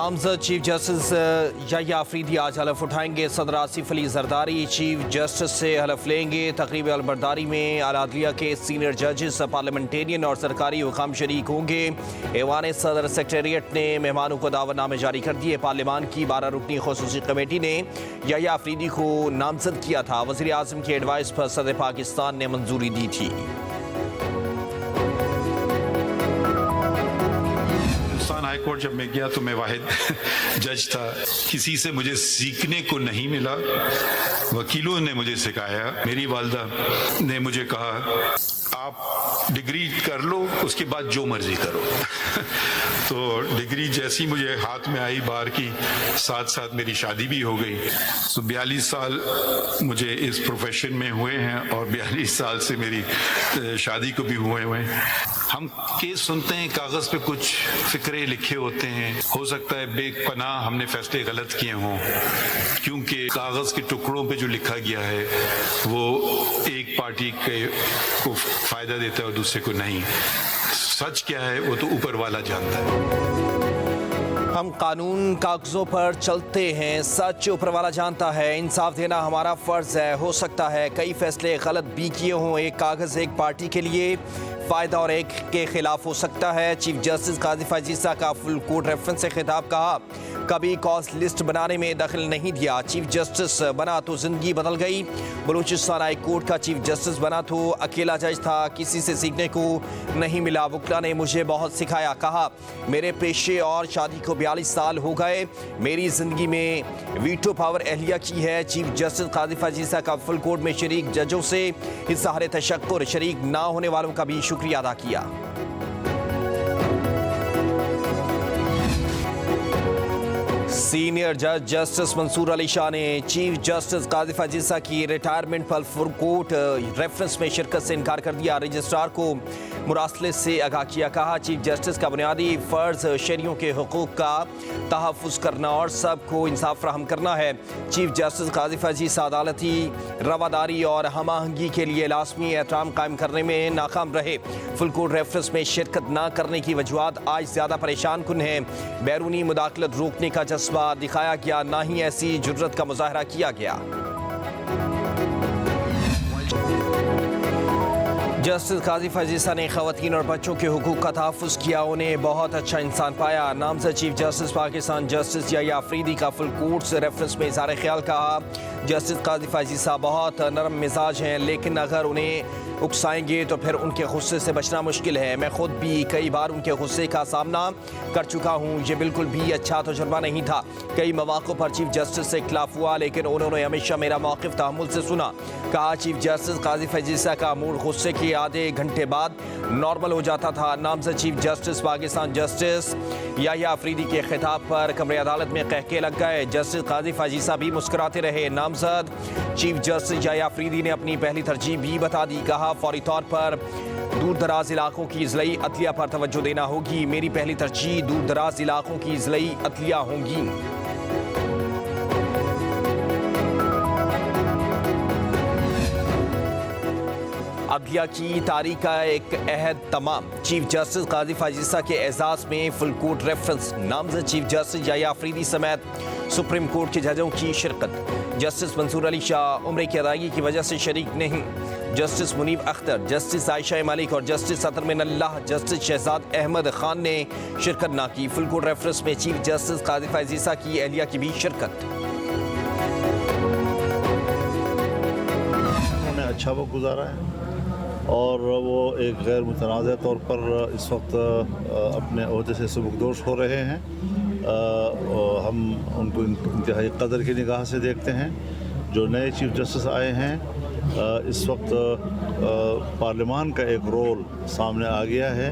नामजद chief justice Yahya Afridi आज हलफ उठाएंगे। सदर आसिफ अली जरदारी चीफ जस्टिस से हलफ लेंगे। तकरीब अलबरदारी में आला के सीनियर जजेस, पार्लियामेंटेरियन और सरकारी हुकाम शरीक होंगे। ऐवान सदर सेक्रेटेरिएट ने मेहमानों को दावतनामे जारी कर दिए। पार्लियामान की 12 रुकनी खुसूसी कमेटी ने याह्या अफरीदी को नामजद किया था। वज़ीर आज़म की एडवाइस पर सदर पाकिस्तान ने मंजूरी दी थी। हाई कोर्ट जब मैं गया तो मैं वाहिद जज था। किसी से मुझे सीखने को नहीं मिला। वकीलों ने मुझे सिखाया। मेरी वालदा ने मुझे कहा आप डिग्री कर लो, उसके बाद जो मर्जी करो। तो डिग्री जैसी मुझे हाथ में आई बार की, साथ साथ मेरी शादी भी हो गई। तो 42 साल मुझे इस प्रोफेशन में हुए हैं और 42 साल से मेरी शादी को भी हुए हैं। हम केस सुनते हैं, कागज पे कुछ फिक्रे लिखे होते हैं। हो सकता है बेपनाह हमने फैसले गलत किए हों, क्योंकि कागज के टुकड़ों पे जो लिखा गया है वो एक पार्टी को फायदा देता है और दूसरे को नहीं। सच क्या है वो तो ऊपर वाला जानता है। हम कानून कागजों पर चलते हैं, सच ऊपर वाला जानता है। इंसाफ देना हमारा फर्ज है। हो सकता है कई फैसले गलत भी किए हों। एक कागज एक पार्टी के लिए फ़ायदा और एक के खिलाफ हो सकता है। चीफ जस्टिस काजी फैज़ ईसा का फुल कोर्ट रेफरेंस से खिताब। कहा कभी कॉस्ट लिस्ट बनाने में दखल नहीं दिया। चीफ जस्टिस बना तो ज़िंदगी बदल गई। बलूचिस्तान हाई कोर्ट का चीफ जस्टिस बना तो अकेला जज था, किसी से सीखने को नहीं मिला। वकला ने मुझे बहुत सिखाया। कहा मेरे पेशे और शादी को 42 साल हो गए। मेरी ज़िंदगी में वीटो पावर एहलिया की है। चीफ जस्टिस काजी फैज़ ईसा का फुल कोर्ट में शरीक जजों से इज़हार तशक्कुर, शरीक ना होने वालों का भी शुक्रिया अदा किया। सीनियर जज जस्टिस मंसूर अली शाह ने चीफ जस्टिस काजी फैज़ ईसा की रिटायरमेंट पर फुल कोर्ट रेफरेंस में शिरकत से इनकार कर दिया। रजिस्ट्रार को मुरासले से आगाह किया। कहा चीफ जस्टिस का बुनियादी फ़र्ज शहरियों के हुकूक़ का तहफ़्फ़ुज़ करना और सबको इंसाफ फराहम करना है। चीफ जस्टिस काजी फैज़ ईसा अदालती रवादारी और हम आहंगी के लिए लाज़मी एहतराम कायम करने में नाकाम रहे। फुल कोर्ट रेफरेंस में शिरकत न करने की वजूहात आज ज़्यादा परेशान कुन हैं। बैरूनी मुदाखलत रोकने का जज्बा दिखाया गया, ना ही ऐसी जुर्रत का मुजाहरा किया गया। जस्टिस काजी फैज़ ईसा ने ख़वातीन और बच्चों के हुकूक़ का तहफ़्फ़ुज़ किया। उन्हें बहुत अच्छा इंसान पाया। नामज़द chief justice Pakistan justice Yahya Afridi का फुल कोर्ट से रेफरेंस में इज़हार ख्याल। कहा जस्टिस काजी फैज़ ईसा बहुत नरम मिजाज हैं, लेकिन अगर उन्हें उकसाएंगे तो फिर उनके गुस्से से बचना मुश्किल है। मैं खुद भी कई बार उनके गुस्से का सामना कर चुका हूँ। ये बिल्कुल भी अच्छा तजुर्बा नहीं था। कई मौक़ों पर चीफ जस्टिस से इख्तिलाफ हुआ, लेकिन उन्होंने हमेशा मेरा मौक़िफ़ तहम्मुल से सुना। कहा चीफ जस्टिस काजी फैज़ ईसा का मूड गुस्से के आधे घंटे बाद नॉर्मल हो जाता था। नामज़द chief justice Pakistan justice Yahya Afridi के खिताब पर कमरे अदालत में कहके लग गए। जस्टिस काजी फैज़ ईसा भी मुस्कुराते रहे। नामज़द चीफ जस्टिस याह्या अफरीदी ने अपनी पहली तरजीह भी बता दी। कहा फौरी तौर पर दूर दराज इलाकों की ज़िलाई अदलिया पर तवज्जो देना होगी। मेरी पहली तरजीह दूर दराज इलाकों की ज़िलाई अदलिया होंगी। अदलिया की तारीख का एक अहद तमाम। चीफ जस्टिस काजी फैज़ ईसा के एजाज़ में फुल कोर्ट रेफरेंस। नामज़द चीफ जस्टिस याह्या अफरीदी समेत सुप्रीम कोर्ट के जजों की शिरकत। जस्टिस मंसूर अली शाह उम्र की अदायगी की वजह से शरीक नहीं। जस्टिस मुनीब अख्तर, जस्टिस आयशा मलिक और जस्टिस अतर मिनल्लाह, जस्टिस शहजाद अहमद खान ने शिरकत ना की। फुल कोर्ट रेफरेंस में चीफ जस्टिस काजी फैज़ ईसा की एहलिया की भी शिरकत। उन्होंने अच्छा वक्त गुजारा है और वो एक गैर मुतनाज़ तौर पर इस वक्त अपने ओहदे से सबकदोश हो रहे हैं। हम उनको इंतहाई कदर की निगाह से देखते हैं। जो नए चीफ जस्टिस आए हैं, इस वक्त पार्लियामान का एक रोल सामने आ गया है,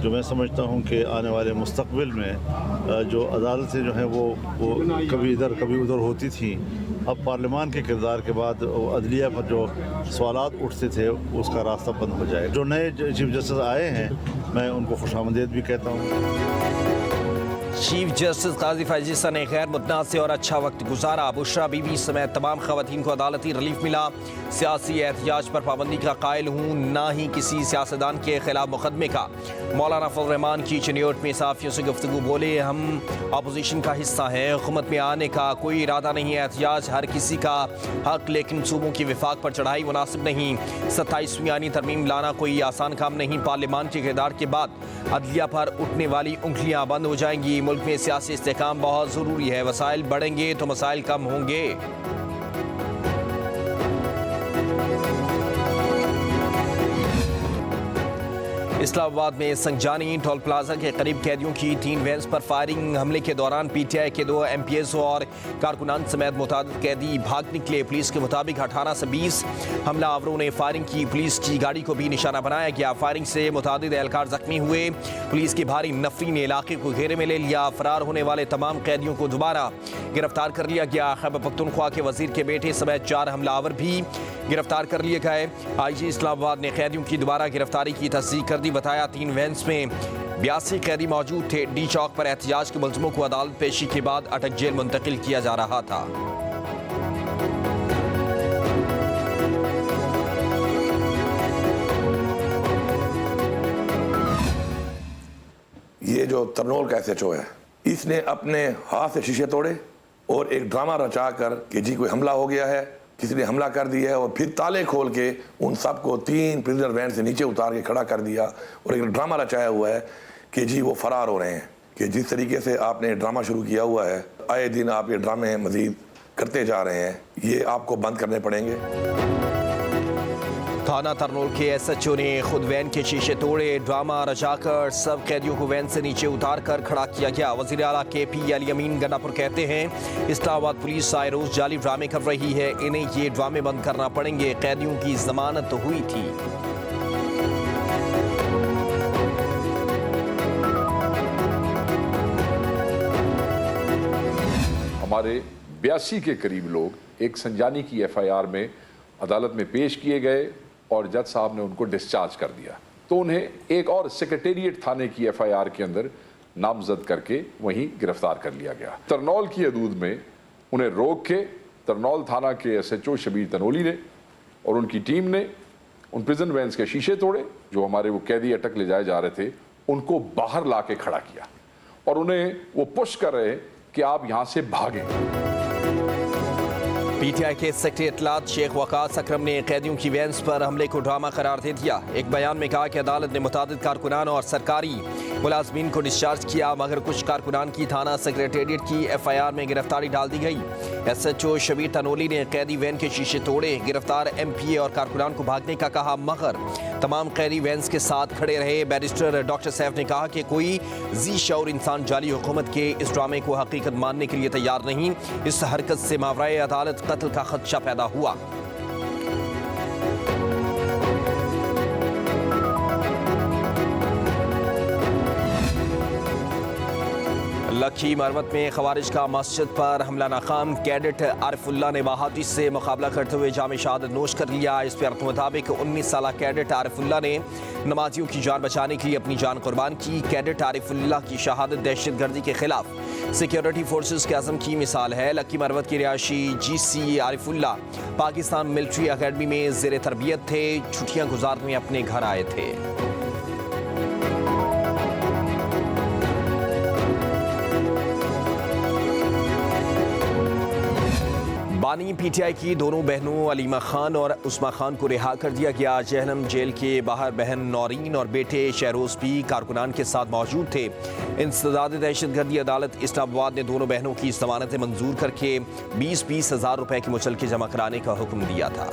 जो मैं समझता हूँ कि आने वाले मुस्तक़बिल में जो अदालतें जो हैं वो कभी इधर कभी उधर होती थी, अब पार्लियामान के किरदार के बाद अदलिया पर जो सवालात उठते थे उसका रास्ता बंद हो जाए। जो नए चीफ जस्टिस आए हैं मैं उनको खुशामदीद भी कहता हूँ। चीफ जस्टिस काजी फैज ईसा ने गैर मुतनाज़ और अच्छा वक्त गुजारा। बुशरा बीबी समेत तमाम खवातीन को अदालती रिलीफ मिला। सियासी एहतिजाज पर पाबंदी का कायल हूँ, ना ही किसी सियासतदान के खिलाफ मुकदमे का। मौलाना फजल रहमान की चिन्योट में सहाफ़ियों से गुफ्तगू, बोले हम अपोजिशन का हिस्सा हैं, हुकूमत में आने का कोई इरादा नहीं है। एहतिजाज हर किसी का हक, लेकिन सूबों की विफाक पर चढ़ाई मुनासिब नहीं। 27वीं आईनी तरमीम लाना कोई आसान काम नहीं। पार्लियामान के किरदार के बाद अदलिया पर उठने वाली उंगलियां बंद हो जाएंगी। मुल्क में सियासी इस्तेहकाम बहुत ज़रूरी है। वसाइल बढ़ेंगे तो मसाइल कम होंगे। इस्लामाबाद में संजानी टोल प्लाजा के करीब कैदियों की 3 वैन्स पर फायरिंग। हमले के दौरान पीटीआई के 2 MPs और कारकुनान समेत मुतादिद कैदी भाग निकले। पुलिस के मुताबिक 18 से 20 हमलावरों ने फायरिंग की। पुलिस की गाड़ी को भी निशाना बनाया गया। फायरिंग से मुतादिद एहलकार जख्मी हुए। पुलिस की भारी नफरी ने इलाके को घेरे में ले लिया। फरार होने वाले तमाम कैदियों को दोबारा गिरफ्तार कर लिया गया। खैबर पख्तूनख्वा के वजीर के बेटे समेत 4 हमलावर भी गिरफ्तार कर लिए गए। IG इस्लामाबाद ने कैदियों की दोबारा गिरफ्तारी की तस्दीक कर दी। बताया 3 वैन्स में 82 कैदी मौजूद थे। डी चौक पर एहतिजाज के मुलजमों को अदालत पेशी के बाद अटक जेल मुंतकिल किया जा रहा था। ये जो तरनोल का SHO है, इसने अपने हाथ से शीशे तोड़े और एक ड्रामा रचा कर कि जी कोई हमला हो गया है, किसी ने हमला कर दिया है, और फिर ताले खोल के उन सबको 3 प्रिजनर वैन से नीचे उतार के खड़ा कर दिया और एक ड्रामा रचाया हुआ है कि जी वो फरार हो रहे हैं। कि जिस तरीके से आपने ड्रामा शुरू किया हुआ है, आए दिन आप ये ड्रामे मजीद करते जा रहे हैं, ये आपको बंद करने पड़ेंगे। थाना तरनोल के SHO ने खुद वैन के शीशे तोड़े। ड्रामा रचाकर सब कैदियों को वैन से नीचे उतार कर खड़ा किया गया। वज़ीर आला KP अली अमीन गन्नापुर कहते हैं, इस्लामाबाद पुलिस आए रोज जाली ड्रामे कर रही है, इन्हें ये ड्रामे बंद करना पड़ेंगे। कैदियों की जमानत हुई थी। हमारे 82 के करीब लोग एक संजानी की FIR में अदालत में पेश किए गए और जज साहब ने उनको डिस्चार्ज कर दिया। तो उन्हें एक और सेक्रेटेरिएट थाने की FIR के अंदर नामजद करके वहीं गिरफ्तार कर लिया गया। तरनौल की हदूद में उन्हें रोक के तरनौल थाना के SHO शबीर तनोली ने और उनकी टीम ने उन प्रिजन वैन्स के शीशे तोड़े। जो हमारे वो कैदी अटक ले जाए जा रहे थे, उनको बाहर ला के खड़ा किया और उन्हें वो पुश कर रहे कि आप यहाँ से भागें। PTI के सेक्रेटरी इत्तलात शेख वकास अकरम ने कैदियों की वैन्स पर हमले को ड्रामा करार दे दिया। एक बयान में कहा कि अदालत ने मुतादिद कारकुनान और सरकारी मुलाजमीन को डिस्चार्ज किया, मगर कुछ कारकुनान की थाना सेक्रेटेरिएट की FIR में गिरफ्तारी डाल दी गई। SHO शबीर तनोली ने कैदी वैन के शीशे तोड़े। गिरफ्तार MPA और कारकुनान को भागने का कहा, मगर तमाम कैदी वैन्स के साथ खड़े रहे। बैरिस्टर डॉक्टर सैफ ने कहा कि कोई जी शऊर इंसान जाली हुकूमत के इस ड्रामे को हकीकत मानने के लिए तैयार नहीं। इस हरकत से मावराए अदालत कत्ल का खदशा पैदा हुआ। लखी मरवत में खवारिज का मस्जिद पर हमला नाकाम। कैडेट आरिफुल्ला ने बहादुरी से मुकाबला करते हुए जाम शहादत नोश कर लिया। इस पर के मुताबिक 19 साल कैडेट आरिफुल्ला ने नमाजियों की जान बचाने के लिए अपनी जान कुर्बान की। कैडेट आरिफुल्ला की शहादत दहशत गर्दी के खिलाफ सिक्योरिटी फोर्सेस के अज़म की मिसाल है। लखी मरवत की रिहायशी GC Arifullah Pakistan military academy में ज़ेर तरबियत थे। छुट्टियां गुजारने अपने घर आए थे। बानी PTI की दोनों बहनों अलीमा खान और उस्मा खान को रिहा कर दिया गया। जहनम जेल के बाहर बहन नौरीन और बेटे शहरोज भी कारकुनान के साथ मौजूद थे। इंसदाद दहशतगर्दी अदालत इस्लामाबाद ने दोनों बहनों की जमानतें मंजूर करके 20-20 हज़ार रुपए की मुचलके जमा कराने का हुक्म दिया था।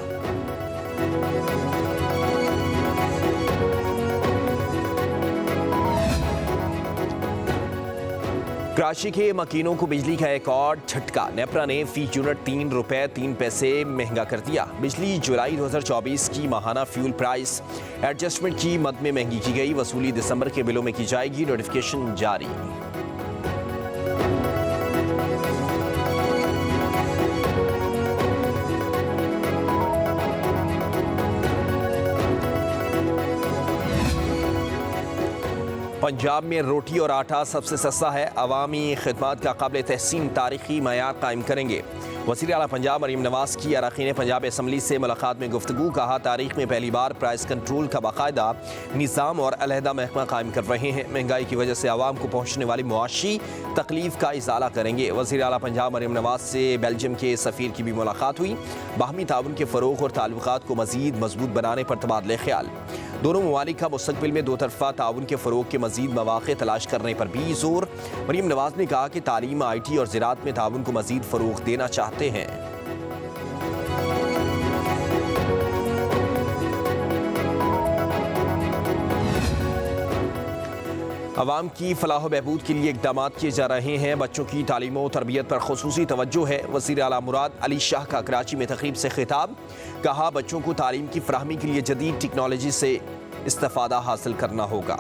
कराची के मकीनों को बिजली का एक और झटका। नेपरा ने फी यूनिट 3 रुपए 3 पैसे महंगा कर दिया। बिजली जुलाई 2024 की माहाना फ्यूल प्राइस एडजस्टमेंट की मद में महंगी की गई। वसूली दिसंबर के बिलों में की जाएगी। नोटिफिकेशन जारी। पंजाब में रोटी और आटा सबसे सस्ता है, अवामी खिदमत का काबिल तहसीन तारीखी मयार कायम करेंगे। वज़ीर आला पंजाब मरीम नवाज की अरकान पंजाब असम्बली से मुलाकात में गुफ्तगू। कहा, तारीख में पहली बार प्राइस कंट्रोल का बाकायदा निज़ाम और अलहदा महकमा कायम कर रहे हैं। महंगाई की वजह से आवाम को पहुँचने वाली मुआशी तकलीफ का इजाला करेंगे। वज़ीर आला पंजाब मरीम नवाज से बेल्जियम के सफ़ीर की भी मुलाकात हुई। बाहमी ताउन के फ़रोग़ और ताल्लुकात को मज़ीद मजबूत बनाने पर तबादले ख्याल। दोनों ममालिक का मुस्तक़बिल में दो तरफ़ा ताउन के फ़रोग़ के मज़ीद मौक़े तलाश करने पर भी जोर। मरीम नवाज ने कहा कि तालीम, IT और ज़राअत में ताउन को मज़ीद फ़रोग़ देना चाहते हैं। अवाम की फलाह बहबूद के लिए इक़दाम किए जा रहे हैं। बच्चों की तालीम और तरबियत पर खुसूसी तवज्जो है। वज़ीर आला मुराद अली शाह का कराची में तक़रीब से खिताब। कहा, बच्चों को तालीम की फ़राहमी के लिए जदीद टेक्नोलॉजी से इस्तिफ़ादा हासिल करना होगा।